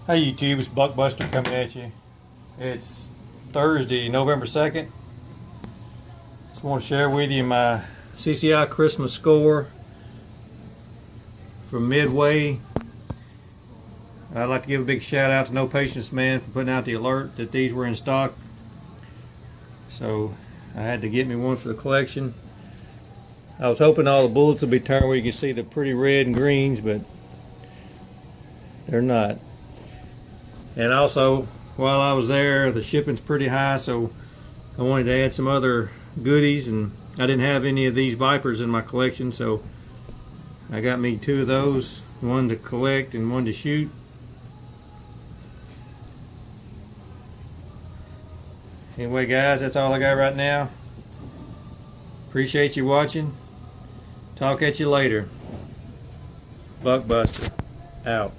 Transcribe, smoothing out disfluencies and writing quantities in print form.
Hey YouTube, it's Buckbuster coming at you. It's Thursday, November 2nd. Just want to share with you my CCI Christmas score from Midway. I'd like to give a big shout out to No Patience Man for putting out the alert that these were in stock. So I had to get me one for the collection. I was hoping all the bullets would be turned where you can see the pretty red and greens, but they're not. And also, while I was there, the shipping's pretty high, so I wanted to add some other goodies, and I didn't have any of these Vipers in my collection, so I got me two of those, one to collect and one to shoot. Anyway guys, that's all I got right now. Appreciate you watching. Talk at you later. Buckbuster out.